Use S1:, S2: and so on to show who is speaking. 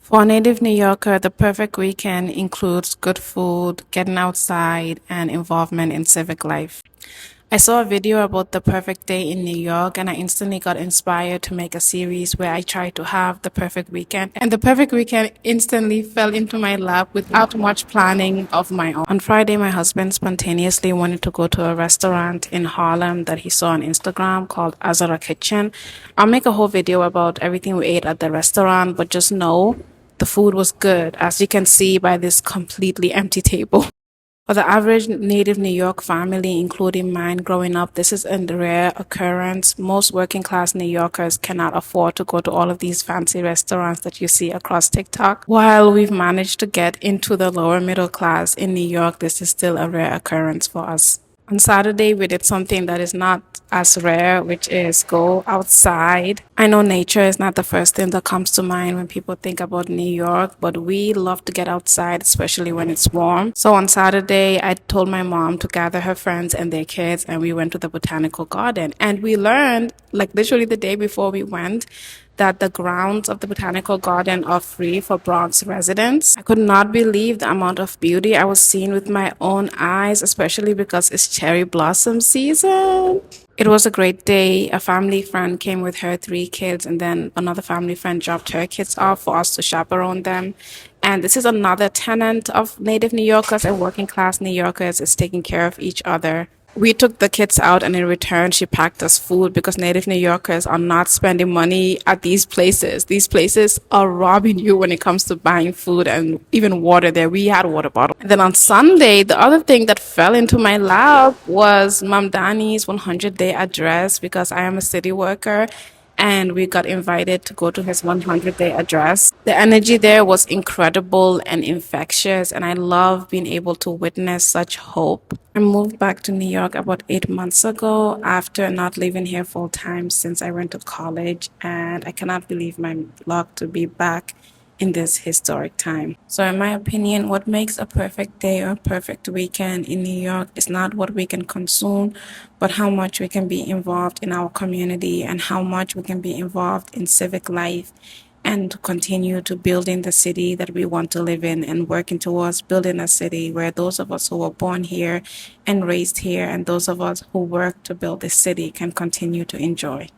S1: For a native New Yorker, the perfect weekend includes good food, getting outside, and involvement in civic life. I saw a video about the perfect day in New York, and I instantly got inspired to make a series where I tried to have the perfect weekend. And the perfect weekend instantly fell into my lap without much planning of my own. On Friday, my husband spontaneously wanted to go to a restaurant in Harlem that he saw on Instagram called Azara Kitchen. I'll make a whole video about everything we ate at the restaurant, but just know the food was good, as you can see by this completely empty table. For the average native New York family, including mine growing up, this is a rare occurrence. Most working class New Yorkers cannot afford to go to all of these fancy restaurants that you see across TikTok. While we've managed to get into the lower middle class in New York, this is still a rare occurrence for us. On Saturday, we did something that is not as rare, which is go outside. I know nature is not the first thing that comes to mind when people think about New York, but we love to get outside, especially when it's warm. So on Saturday, I told my mom to gather her friends and their kids, and we went to the botanical garden. And we learned, like literally the day before we went, that the grounds of the botanical garden are free for Bronx residents. I could not believe the amount of beauty I was seeing with my own eyes, especially because it's cherry blossom season. It was a great day. A family friend came with her 3 kids, and then another family friend dropped her kids off for us to chaperone them. And this is another tenet of native New Yorkers and working class New Yorkers, is taking care of each other. We took the kids out, and in return, she packed us food because native New Yorkers are not spending money at these places. These places are robbing you when it comes to buying food and even water there. We had a water bottle. And then on Sunday, the other thing that fell into my lap was Mamdani's 100-day address, because I am a city worker and we got invited to go to his 100-day address. The energy there was incredible and infectious, and I love being able to witness such hope. I moved back to New York about 8 months ago after not living here full time since I went to college, and I cannot believe my luck to be back in this historic time. So in my opinion, what makes a perfect day or perfect weekend in New York is not what we can consume, but how much we can be involved in our community and how much we can be involved in civic life and to continue to building the city that we want to live in and working towards building a city where those of us who were born here and raised here and those of us who work to build this city can continue to enjoy.